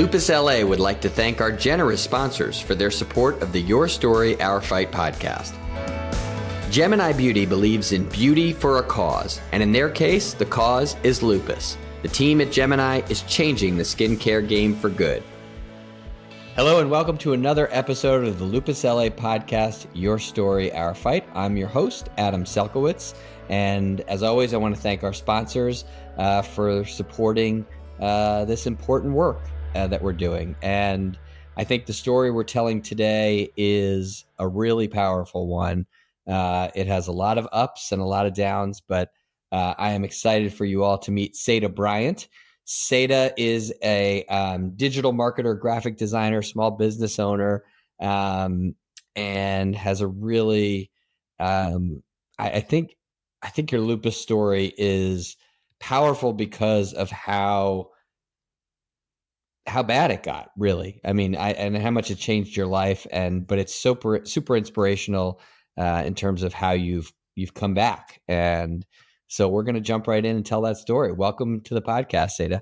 Lupus LA would like to thank our generous sponsors for their support of the Your Story, Our Fight podcast. Gemini Beauty believes in beauty for a cause, and in their case, the cause is lupus. The team at Gemini is changing the skincare game for good. Hello and welcome to another episode of the Lupus LA podcast, Your Story, Our Fight. I'm your host, Adam Selkowitz, and as always, I want to thank our sponsors for supporting this important work that we're doing. And I think the story we're telling today is a really powerful one. It has a lot of ups and a lot of downs, but I am excited for you all to meet Seda Bryant. Seda is a digital marketer, graphic designer, small business owner, and has a really, I think your lupus story is powerful because of how bad it got, really. I mean, and how much it changed your life, but it's super inspirational in terms of how you've come back. And so we're going to jump right in and tell that story. Welcome to the podcast, Seda.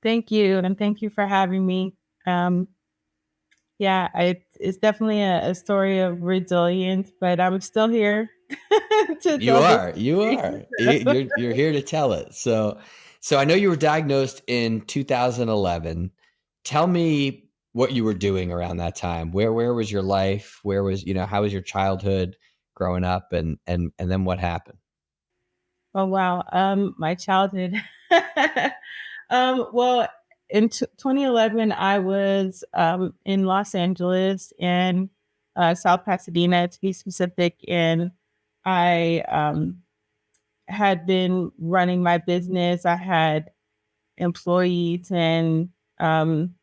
Thank you. And thank you for having me. It's definitely a story of resilience, but I'm still here. You are. You're here to tell it. So I know you were diagnosed in 2011. Tell me what you were doing around that time. Where was your life? How was your childhood growing up, and then what happened? Oh, wow. My childhood. Well, in 2011, I was in Los Angeles and South Pasadena, to be specific, and I had been running my business. I had employees and different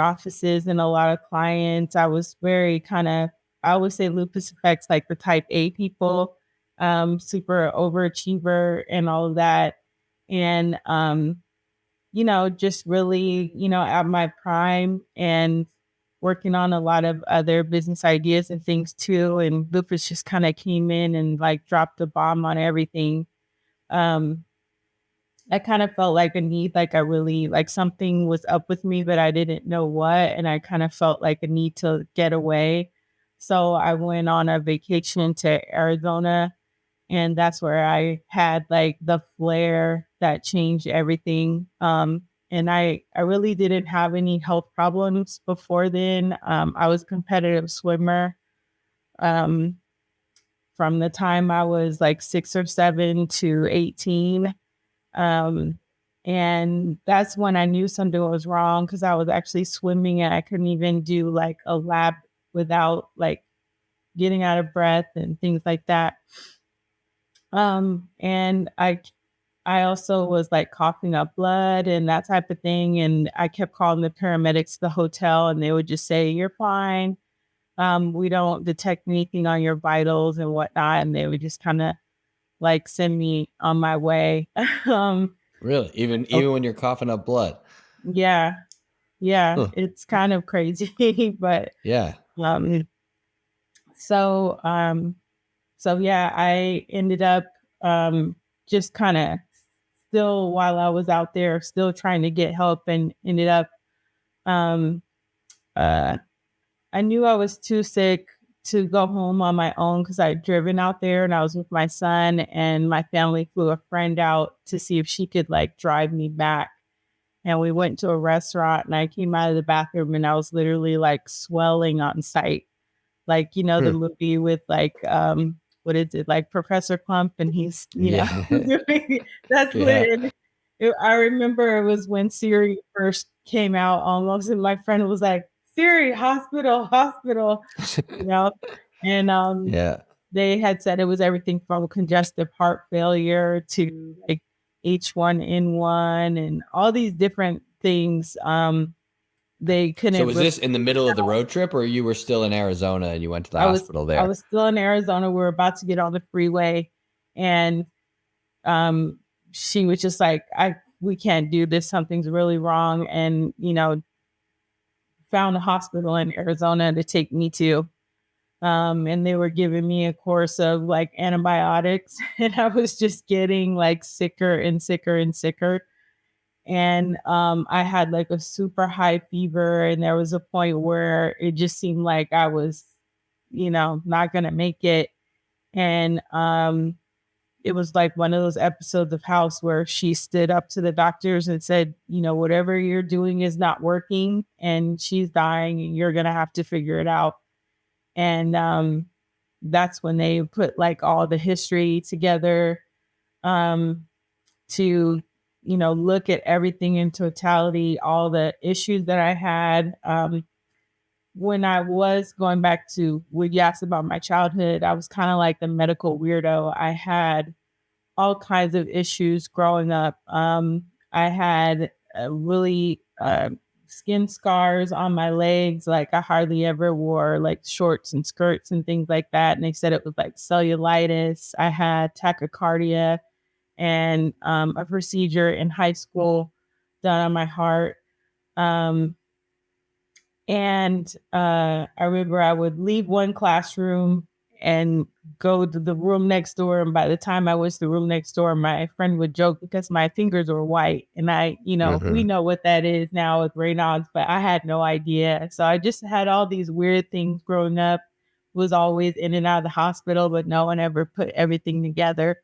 offices and a lot of clients. I was very I always say lupus affects like the type A people, super overachiever and all of that. And, just really, at my prime and working on a lot of other business ideas and things too. And lupus just kind of came in and like dropped a bomb on everything. I kind of felt like a need, like I really, like something was up with me, but I didn't know what. And I kind of felt like a need to get away. So I went on a vacation to Arizona, and that's where I had like the flare that changed everything. And I really didn't have any health problems before then. I was a competitive swimmer from the time I was like 6 or 7 to 18. And that's when I knew something was wrong, because I was actually swimming and I couldn't even do like a lap without like getting out of breath and things like that. And I also was like coughing up blood and that type of thing. And I kept calling the paramedics to the hotel and they would just say, "You're fine. We don't detect anything on your vitals and whatnot." And they would just kind of like send me on my way. Really? Even when you're coughing up blood? Yeah. Huh. It's kind of crazy, but yeah. So yeah, I ended up just kind of still, while I was out there, still trying to get help, and ended up I knew I was too sick to go home on my own because I had driven out there and I was with my son, and my family flew a friend out to see if she could like drive me back. And we went to a restaurant and I came out of the bathroom and I was literally like swelling on sight. Like, the movie with like, what is it? Like Professor Clump, and he's, that's literally, I remember it was when Siri first came out almost, and my friend was like, "Siri, hospital," and they had said it was everything from congestive heart failure to like H1N1 and all these different things. They couldn't. So was this in the middle of the road trip, or you were still in Arizona and you went to the hospital there? I was still in Arizona. We were about to get on the freeway, and she was just like, "We can't do this. Something's really wrong." And, found a hospital in Arizona to take me to. And they were giving me a course of like antibiotics, and I was just getting like sicker and sicker and sicker. And I had like a super high fever, and there was a point where it just seemed like I was, not gonna make it. And it was like one of those episodes of House where she stood up to the doctors and said, whatever you're doing is not working, and she's dying, and you're gonna have to figure it out. And that's when they put like all the history together, um, to look at everything in totality, all the issues that I had. When I was going back to what you asked about my childhood, I was kind of like the medical weirdo. I had all kinds of issues growing up. I had really skin scars on my legs. Like I hardly ever wore like shorts and skirts and things like that. And they said it was like cellulitis. I had tachycardia and a procedure in high school done on my heart. Um, and I remember I would leave one classroom and go to the room next door. And by the time I was to the room next door, my friend would joke because my fingers were white. And we know what that is now with Raynaud's, but I had no idea. So I just had all these weird things growing up, was always in and out of the hospital, but no one ever put everything together.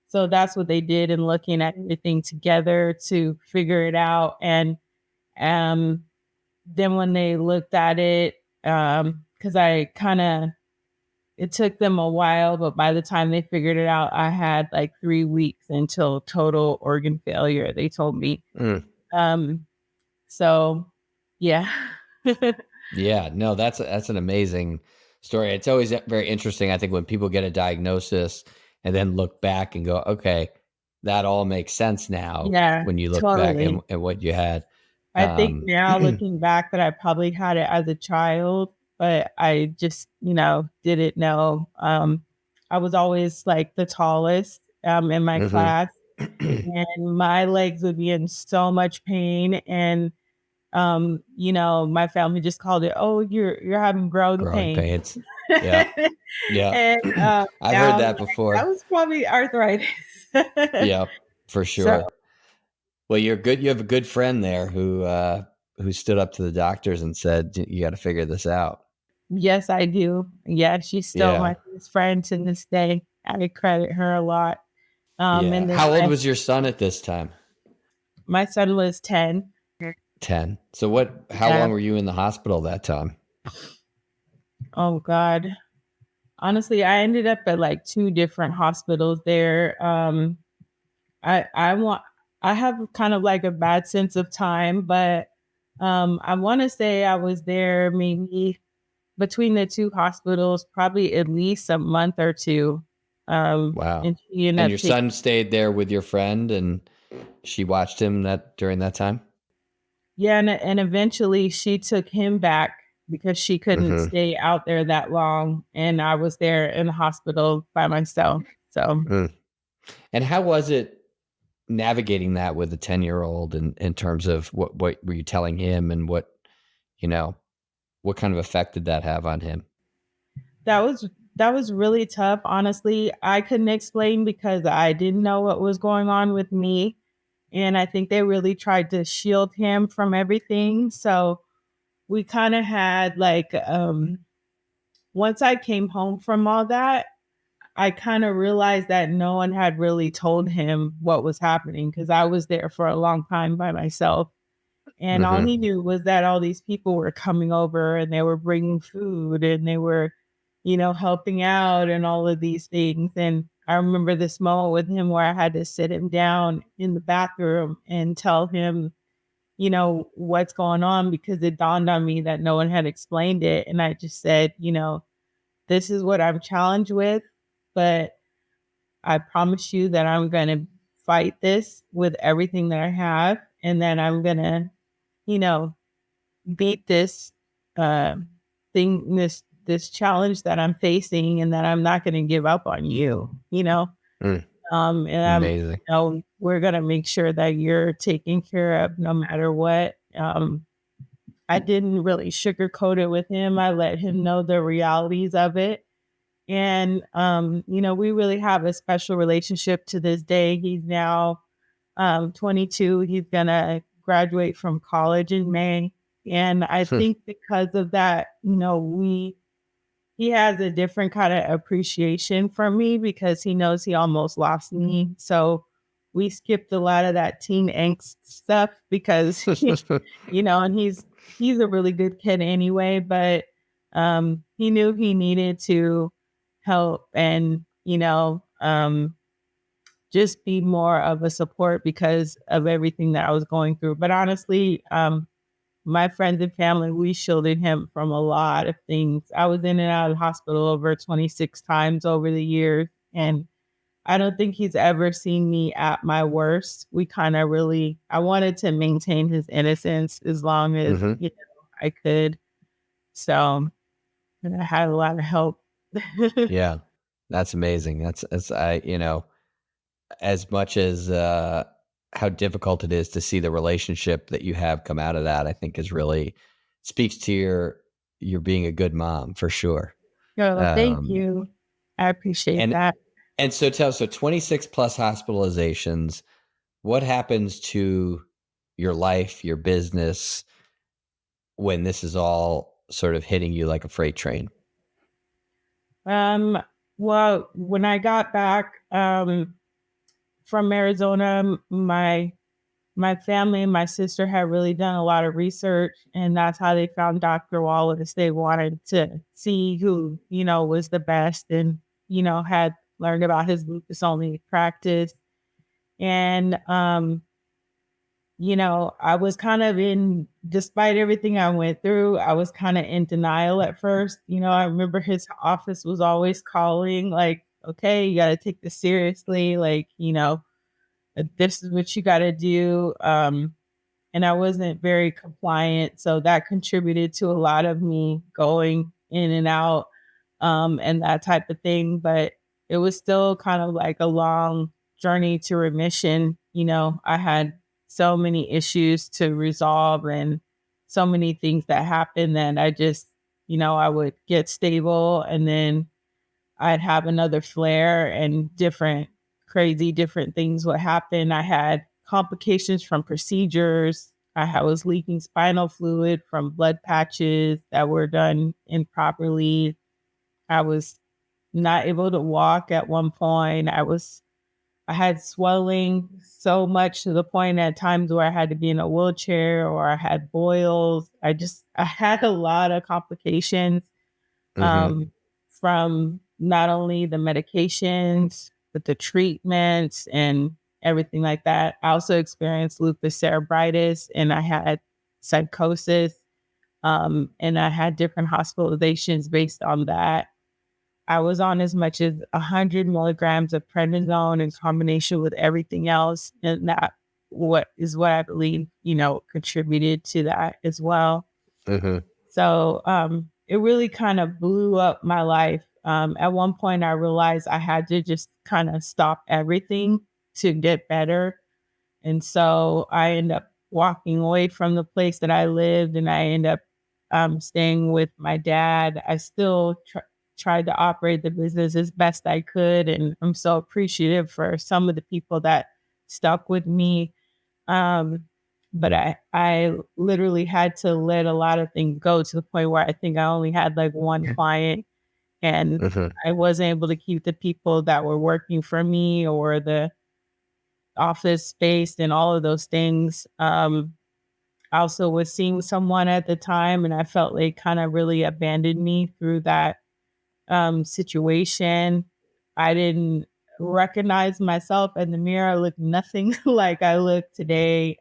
So that's what they did in looking at everything together to figure it out. And um, then when they looked at it, because it took them a while, but by the time they figured it out, I had like 3 weeks until total organ failure, they told me. Um, so yeah. Yeah, no, that's an amazing story. It's always very interesting, I think, when people get a diagnosis and then look back and go, okay, that all makes sense now Yeah, when you look back totally. at what you had. I think now looking back that I probably had it as a child, but I just, didn't know. I was always like the tallest in my class, and my legs would be in so much pain. And my family just called it, "Oh, you're having growing Growing pains." pains. Yeah. Yeah. And I've now heard I'm that like, that before. was probably arthritis. Yeah, for So sure. Well, you're good. You have a good friend there who stood up to the doctors and said, you got to figure this out. yes, I do. Yeah, she's still Yeah. my best friend to this day. I credit her a lot. Yeah. And then How old was your son at this time? my son was 10. 10. So how Yeah. long were you in the hospital that time? Oh God. Honestly, I ended up at like two different hospitals there. I want I have kind of like a bad sense of time, but I want to say I was there maybe between the two hospitals, probably at least a month or two. Wow. And she ended And up your taking. son stayed there with your friend and she watched him during that time? Yeah, and eventually she took him back because she couldn't Mm-hmm. stay out there that long, and I was there in the hospital by myself. So Mm. And how was it navigating that with a 10-year-old in terms of what were you telling him and you know, what kind of effect did that have on him? that was really tough. Honestly, I couldn't explain because I didn't know what was going on with me, and I think they really tried to shield him from everything. So we kind of had like once I came home from all that, I kind of realized that no one had really told him what was happening because I was there for a long time by myself. And all Mm-hmm. he knew was that all these people were coming over and they were bringing food and they were, helping out and all of these things. And I remember this moment with him where I had to sit him down in the bathroom and tell him, what's going on because it dawned on me that no one had explained it. And I just said, this is what I'm challenged with, but I promise you that I'm going to fight this with everything that I have. And then I'm going to, you know, beat this uh, this challenge that I'm facing, and that I'm not going to give up on you. Mm. And Amazing. we're going to make sure that you're taken care of no matter what. I didn't really sugarcoat it with him. I let him know the realities of it. And, we really have a special relationship to this day. He's now 22. He's gonna graduate from college in May. And I think because of that, he has a different kind of appreciation for me because he knows he almost lost me. So we skipped a lot of that teen angst stuff because and he's a really good kid anyway, but he knew he needed to help and just be more of a support because of everything that I was going through. But honestly, my friends and family, we shielded him from a lot of things. I was in and out of the hospital over 26 times over the years, and I don't think he's ever seen me at my worst. I wanted to maintain his innocence as long as I could. So I had a lot of help. Yeah, that's amazing. As much as how difficult it is to see the relationship that you have come out of that, I think is really speaks to your being a good mom for sure. Thank you. I appreciate And that. and so 26 plus hospitalizations. What happens to your life, your business when this is all sort of hitting you like a freight train? Well, when I got back from Arizona, my family and my sister had really done a lot of research, and that's how they found Dr. Wallace. They wanted to see who, was the best and, had learned about his lupus only practice. And, I was kind of despite everything I went through, I was kind of in denial at first. I remember his office was always calling, like, okay, you got to take this seriously. Like, this is what you got to do. And I wasn't very compliant. So that contributed to a lot of me going in and out and that type of thing. But it was still kind of like a long journey to remission. I had so many issues to resolve and so many things that happened that I just, I would get stable and then I'd have another flare and different things would happen. I had complications from procedures. Was leaking spinal fluid from blood patches that were done improperly. I was not able to walk at one point. I had swelling so much to the point at times where I had to be in a wheelchair or I had boils. I had a lot of complications from not only the medications, but the treatments and everything like that. I also experienced lupus cerebritis and I had psychosis. And I had different hospitalizations based on that. I was on as much as 100 milligrams of prednisone in combination with everything else. And that what I believe, contributed to that as well. So it really kind of blew up my life. At one point, I realized I had to just kind of stop everything to get better. And so I ended up walking away from the place that I lived and I ended up staying with my dad. I still tried to operate the business as best I could. And I'm so appreciative for some of the people that stuck with me. But I literally had to let a lot of things go to the point where I think I only had like one client and I wasn't able to keep the people that were working for me or the office space and all of those things. I also was seeing someone at the time and I felt like kind of really abandoned me through that situation. I didn't recognize myself in the mirror. I looked nothing like I look today.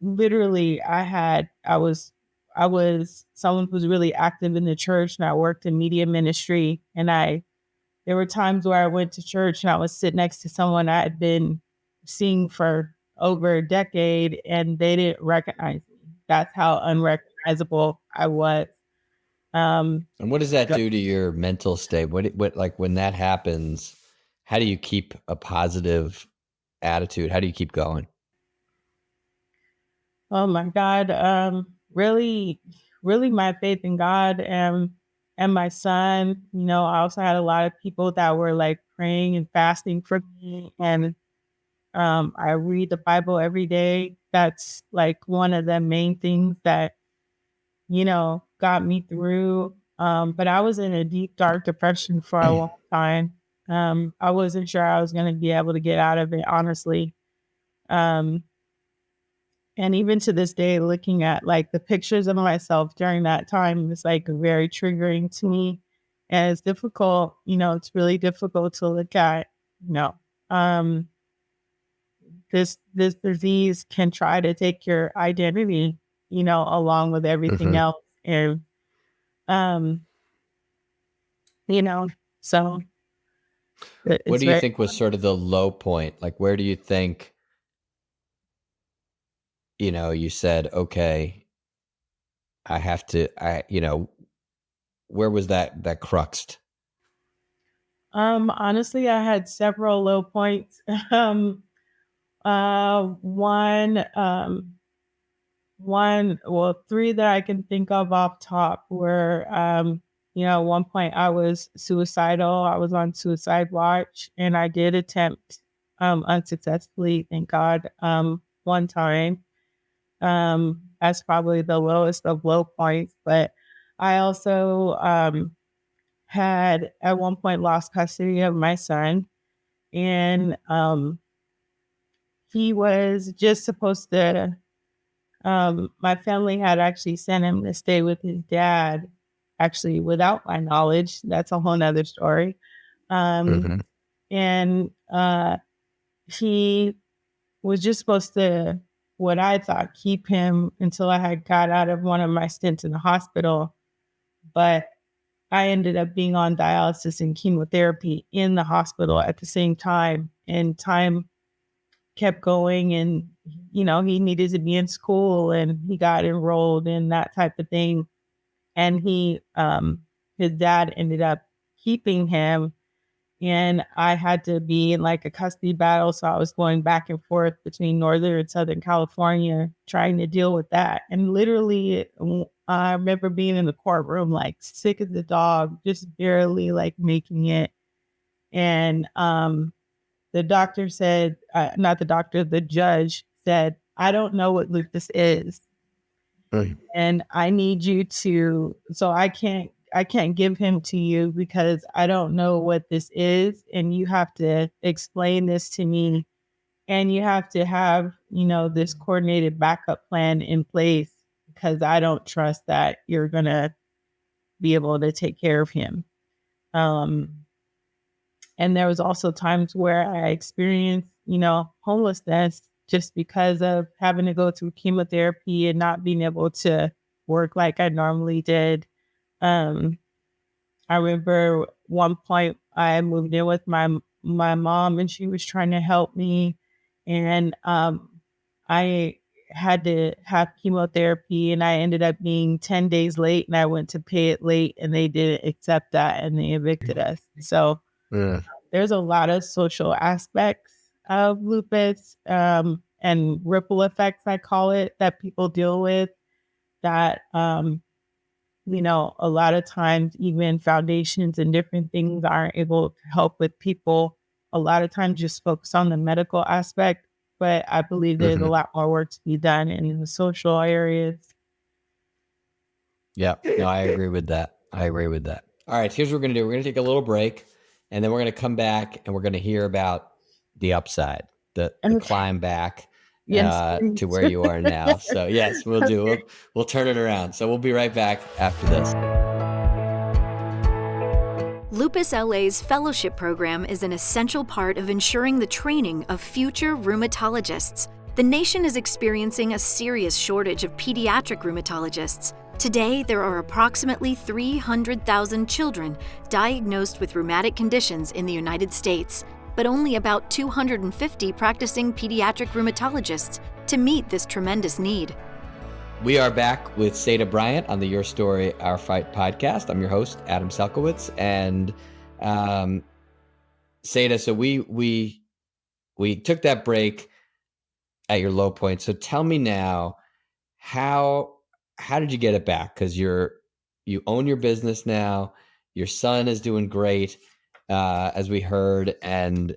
Literally I was someone who's really active in the church and I worked in media ministry and there were times where I went to church and I would sit next to someone I had been seeing for over a decade and they didn't recognize me. That's how unrecognizable I was. And what does that do to your mental state? What like when that happens, how do you keep a positive attitude? How do you keep going? Oh my God. Really, really my faith in God and my son. I also had a lot of people that were like praying and fasting for me. And I read the Bible every day. That's like one of the main things that, got me through. But I was in a deep, dark depression for a long time. I wasn't sure I was going to be able to get out of it, honestly. Um, and even to this day, looking at like the pictures of myself during that time was like very triggering to me. And it's difficult, it's really difficult to look at, you know, um, this disease can try to take your identity, along with everything Mm-hmm. else. And, um, you know, so What it's do you very, think was sort of the low point? Like, where do you think, you said, okay, I have to, where was that cruxed? honestly, I had several low points. Um, one, three that I can think of off top were, at one point I was suicidal. I was on suicide watch and I did attempt, unsuccessfully, thank God, one time. That's probably the lowest of low points, but I also, had at one point lost custody of my son and, he was just supposed to my family had actually sent him to stay with his dad, actually without my knowledge. That's a whole nother story. Um, Mm-hmm. and he was just supposed to, what I thought, keep him until I had got out of one of my stints in the hospital. But I ended up being on dialysis and chemotherapy in the hospital at the same time. And time kept going and he needed to be in school and he got enrolled and that type of thing, and his dad ended up keeping him, and I had to be in like a custody battle, so I was going back and forth between northern and southern California trying to deal with that. And literally, I remember being in the courtroom like sick as a dog, just barely like making it. And the doctor said, not the doctor, the judge said, I don't know what lupus is. Mm. And I need you to, so I can't give him to you because I don't know what this is. And you have to explain this to me. And you have to have, this coordinated backup plan in place because I don't trust that you're going to be able to take care of him. Um, And there was also times where I experienced, homelessness just because of having to go through chemotherapy and not being able to work like I normally did. Um, I remember one point I moved in with my mom and she was trying to help me, and I had to have chemotherapy and I ended up being 10 days late and I went to pay it late and they didn't accept that and they evicted us. So Mm. there's a lot of social aspects of lupus, and ripple effects, I call it, that people deal with that, a lot of times even foundations and different things aren't able to help with people. A lot of times just focus on the medical aspect, but I believe there's a Mm-hmm. lot more work to be done in the social areas. Yeah. No, I agree with that. I agree with that. All right. Here's what we're going to do. We're going to take a little break and then we're going to come back and we're going to hear about the upside, the Okay. climb back Yes, to please. where you are now. So yes, we'll do. We'll turn it around. So we'll be right back after this. Lupus LA's fellowship program is an essential part of ensuring the training of future rheumatologists. The nation is experiencing a serious shortage of pediatric rheumatologists. Today, there are approximately 300,000 children diagnosed with rheumatic conditions in the United States, but only about 250 practicing pediatric rheumatologists to meet this tremendous need. We are back with Seda Bryant on the Your Story, Our Fight podcast. I'm your host, Adam Selkowitz, and Seda. So we took that break at your low point. So tell me now, how did you get it back? Because you own your business now. Your son is doing great, as we heard, and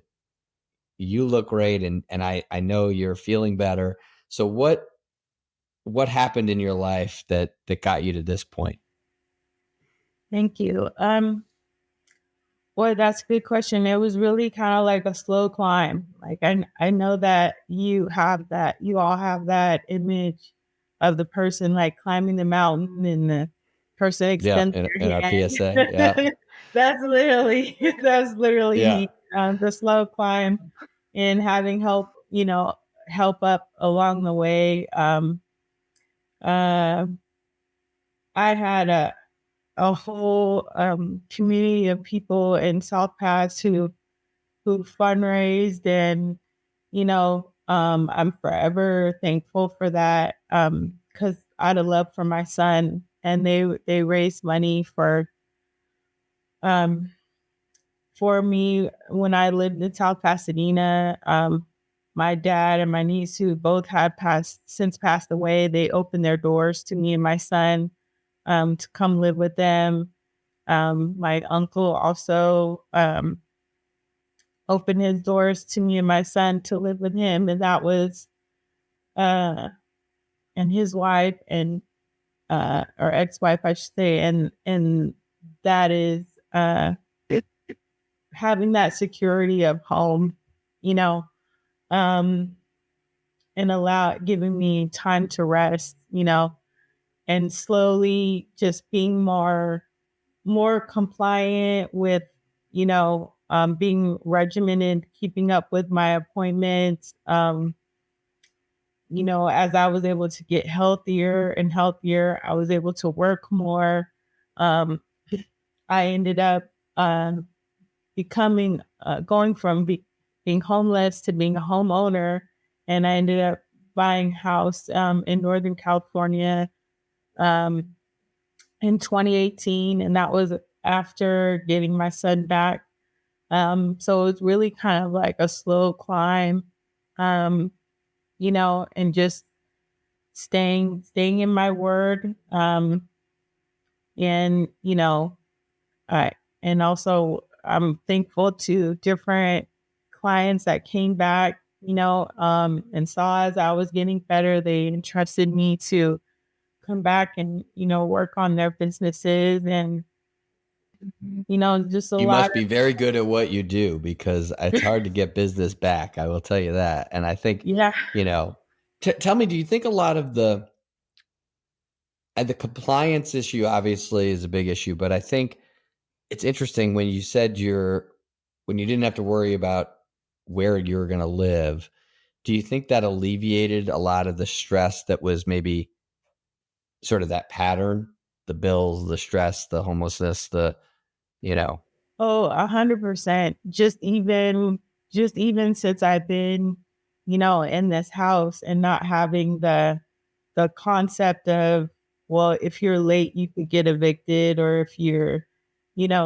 you look great, and I know you're feeling better. So what happened in your life that got you to this point? Thank you. Boy, that's a good question. It was really kind of like a slow climb. Like I know that you all have that image of the person like climbing the mountain and the person Yeah, extends in their our hand. PSA. Yeah. That's Yeah. literally the slow climb, and having help, help up along the way. Uh, I had a whole community of people in South Pass who fundraised, and I'm forever thankful for that, because out of love for my son, and they raised money um for me when I lived in South Pasadena. My dad and my niece, who both had passed away, they opened their doors to me and my son, to come live with them. My uncle also opened his doors to me and my son to live with him, and that was and his wife, and or ex-wife, I should say, and that is having that security of home, you know, um, and giving me time to rest, and slowly just being more compliant with, being regimented, keeping up with my appointments. As I was able to get healthier and healthier, I was able to work more. Um, I ended up going from being homeless to being a homeowner, and I ended up buying a house in Northern California um, in 2018, and that was after getting my son back. So it was really kind of like a slow climb, um, and just staying in my word. And, I and also I'm thankful to different clients that came back, and saw as I was getting better, they entrusted me to come back and, work on their businesses, and, just a You lot must of, be very good at what you do, because it's hard to get business back. I will tell you that. And I think, yeah. you know, tell me, do you think a lot of the compliance issue obviously is a big issue, but I think it's interesting when you said when you didn't have to worry about where you're going to live. Do you think that alleviated a lot of the stress that was maybe sort of that pattern, the bills, the stress, the homelessness, you know? Oh, 100%. Just even since I've been, in this house, and not having the concept of, well, if you're late, you could get evicted, or if you're,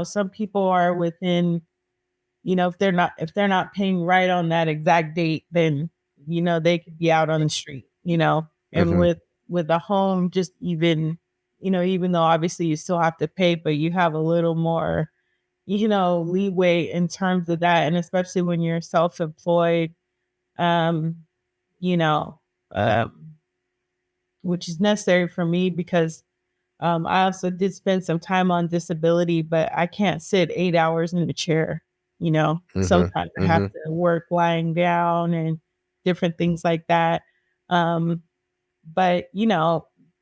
some people are within, if they're not paying right on that exact date, then, they could be out on the street, and Hmm. with a home, just even though obviously you still have to pay, but you have a little more, leeway in terms of that. And especially when you're self-employed, um, you know, um, which is necessary for me because I also did spend some time on disability, but I can't sit 8 hours in the chair. Hmm. Sometimes I have Hmm. to work lying down and different things like that. Um, but,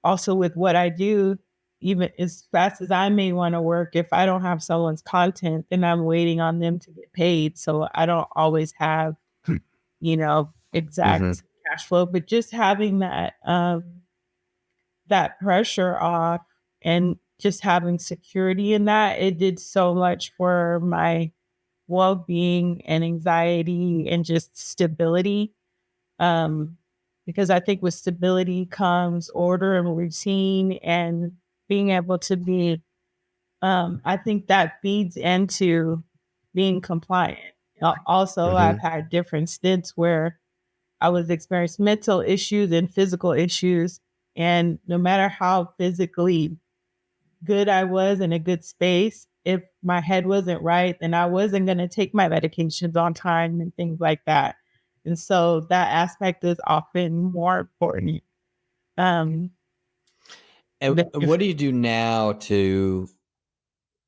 also with what I do, even as fast as I may want to work, if I don't have someone's content, then I'm waiting on them to get paid. So I don't always have, Hmm. exact cash flow, but just having that pressure off, and just having security in that, it did so much for my well-being and anxiety and just stability. Um, because I think with stability comes order and routine, and being able to be, I think that feeds into being compliant. Also, I've Hmm. had different stints where I was experiencing mental issues and physical issues. And no matter how physically good I was in a good space, if my head wasn't right, then I wasn't going to take my medications on time and things like that. And so that aspect is often more important. And what do you do now to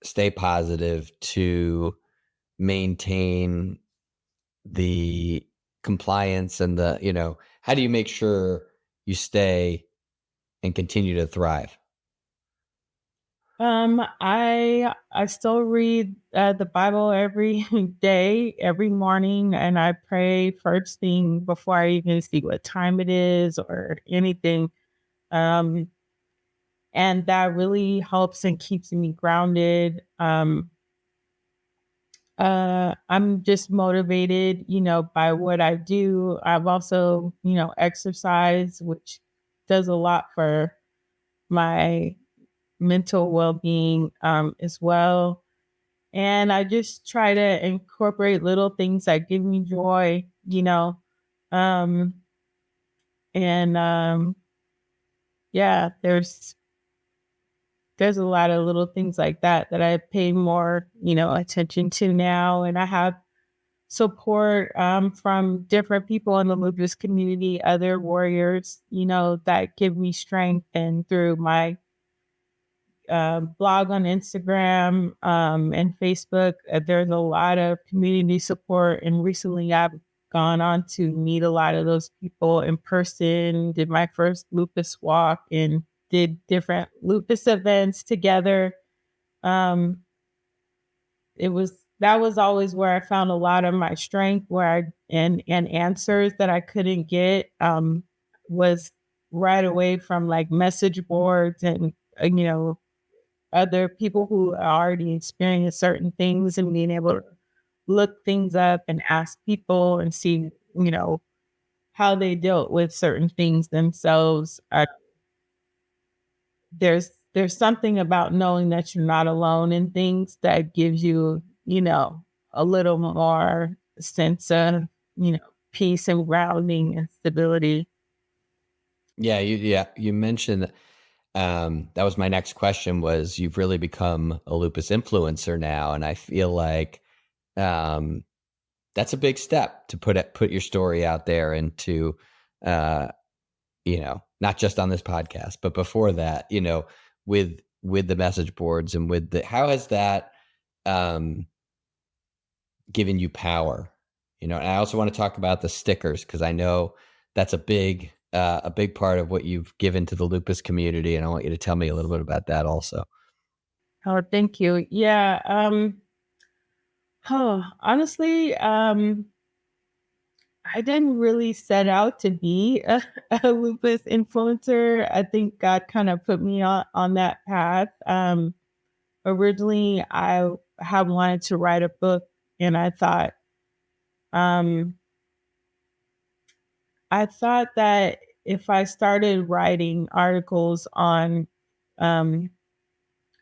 stay positive, to maintain the compliance and how do you make sure you stay and continue to thrive? I still read the Bible every day, every morning, and I pray first thing before I even see what time it is or anything. Um, and that really helps and keeps me grounded. I'm just motivated, by what I do. I've also, exercise, which does a lot for my mental well-being as well. And I just try to incorporate little things that give me joy, um, and yeah, there's a lot of little things like that that I pay more, attention to now. And I have support from different people in the lupus community, other warriors, that give me strength. And through my blog on Instagram and Facebook, there's a lot of community support. And recently I've gone on to meet a lot of those people in person, did my first lupus walk and did different lupus events together. Um, that was always where I found a lot of my strength, and answers that I couldn't get was right away from like message boards and other people who already experienced certain things, and being able to look things up and ask people and see how they dealt with certain things themselves. There's something about knowing that you're not alone in things that gives you, a little more sense of, peace and grounding and stability. Yeah, you mentioned that was my next question. Was you've really become a lupus influencer now, and I feel like that's a big step to put your story out there and to not just on this podcast, but before that, with the message boards and how has that given you power? And I also want to talk about the stickers, because I know that's a big part of what you've given to the lupus community, and I want you to tell me a little bit about that also. Oh, thank you. Yeah. Honestly, I didn't really set out to be a lupus influencer. I think God kind of put me on that path. Originally, I had wanted to write a book, and um, I thought that if I started writing articles um, on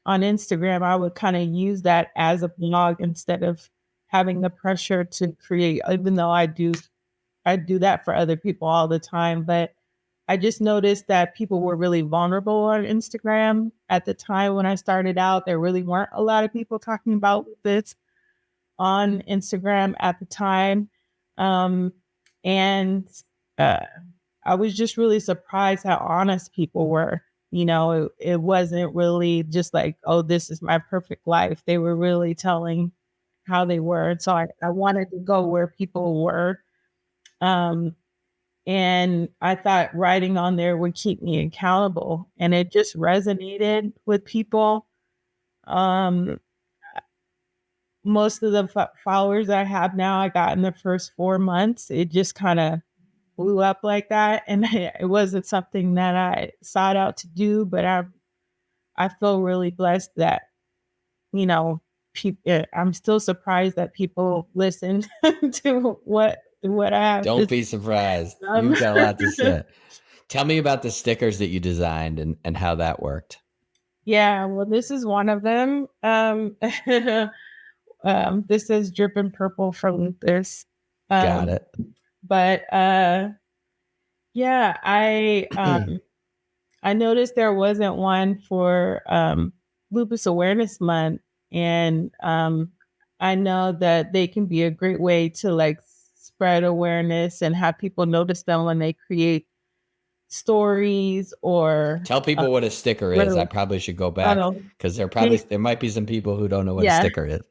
Instagram, I would kind of use that as a blog instead of having the pressure to create, even though I do that for other people all the time. But I just noticed that people were really vulnerable on Instagram at the time when I started out. There really weren't a lot of people talking about this on Instagram at the time. And uh, I was just really surprised how honest people were. It wasn't really just like, oh, this is my perfect life. They were really telling how they were. And so I wanted to go where people were. And I thought writing on there would keep me accountable. And it just resonated with people. Um, Most of the followers I have now, I got in the first 4 months. It just kind of blew up like that. And it wasn't something that I sought out to do, but I feel really blessed that, you know, I'm still surprised that people listen to what I have. Don't be surprised. You've got a lot to say. Tell me about the stickers that you designed and how that worked. Yeah, well, this is one of them. This is dripping purple from lupus. Got it. But yeah, I noticed there wasn't one for Lupus Awareness Month, And I know that they can be a great way to like spread awareness and have people notice them when they create stories or Tell people what a sticker is. I probably should go back because there might be some people who don't know what a sticker is.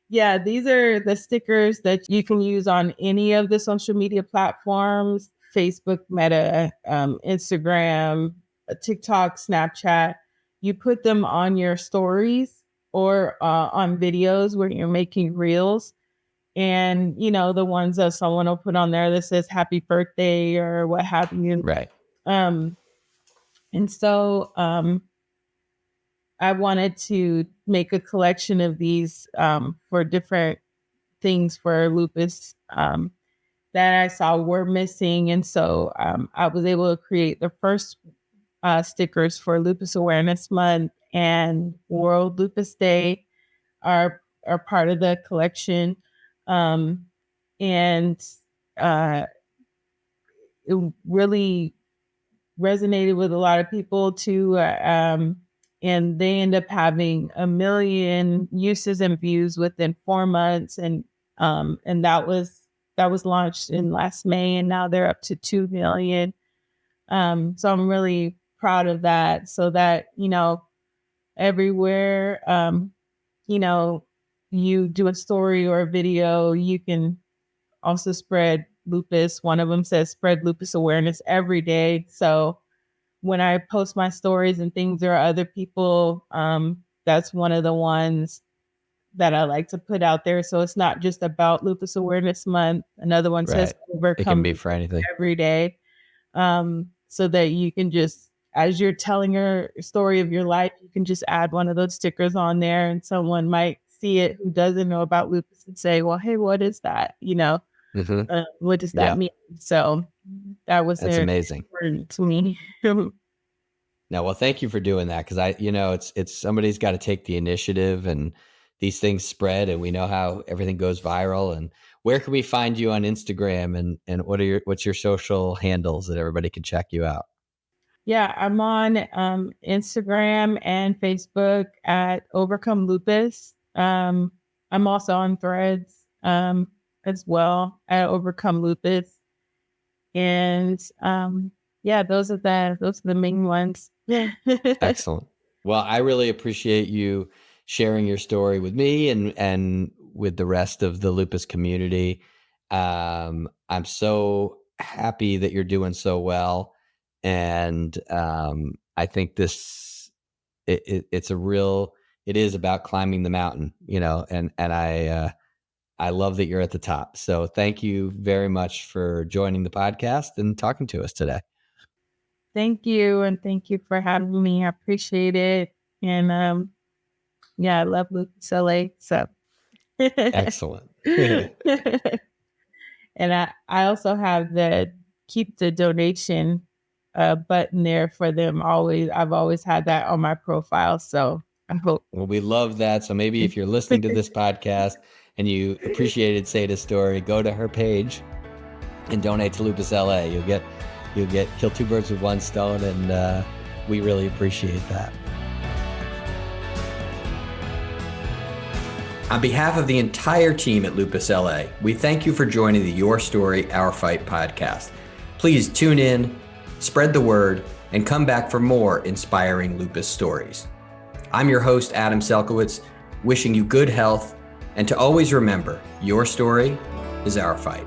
Yeah, these are the stickers that you can use on any of the social media platforms: Facebook, Meta, Instagram, TikTok, Snapchat. You put them on your stories or on videos where you're making reels. And, you know, the ones that someone will put on there that says happy birthday or what have you. Right. And so I wanted to make a collection of these for different things for lupus that I saw were missing. And so I was able to create the first stickers for Lupus Awareness Month and World Lupus Day are part of the collection. And it really resonated with a lot of people too. And they end up having 1 million uses and views within 4 months. And that was launched in last May, and now they're up to 2 million. So I'm really proud of that. So that, you know, everywhere, you know, you do a story or a video, you can also spread lupus. One of them says spread lupus awareness every day. So when I post my stories and things, there are other people, that's one of the ones that I like to put out there. So it's not just about Lupus Awareness Month. Another one says Overcome. It can be for anything. Every day. So that you can just, as you're telling your story of your life, you can just add one of those stickers on there, and someone might see it who doesn't know about lupus and say, well, hey, what is that? You know, what does that mean? So that's amazing. Important to me. No, well, thank you for doing that. Cause it's somebody's got to take the initiative, and these things spread, and we know how everything goes viral. And where can we find you on Instagram, and what's your social handles that everybody can check you out? Yeah, I'm on Instagram and Facebook at Overcome Lupus. I'm also on Threads as well at Overcome Lupus. And yeah, those are the main ones. Excellent. Well, I really appreciate you sharing your story with me and with the rest of the lupus community. I'm so happy that you're doing so well. And I think it is about climbing the mountain, you know, and I love that you're at the top. So thank you very much for joining the podcast and talking to us today. Thank you. And thank you for having me. I appreciate it. And yeah, I love Lupus LA. So excellent. And I also have the keep the donation button there for them. I've always had that on my profile. So I hope. Well, we love that. So maybe if you're listening to this podcast and you appreciated Seda's story, go to her page and donate to Lupus LA. You'll get kill 2 birds with 1 stone, and we really appreciate that. On behalf of the entire team at Lupus LA, we thank you for joining the Your Story, Our Fight podcast. Please tune in, spread the word, and come back for more inspiring lupus stories. I'm your host, Adam Selkowitz, wishing you good health, and to always remember, your story is our fight.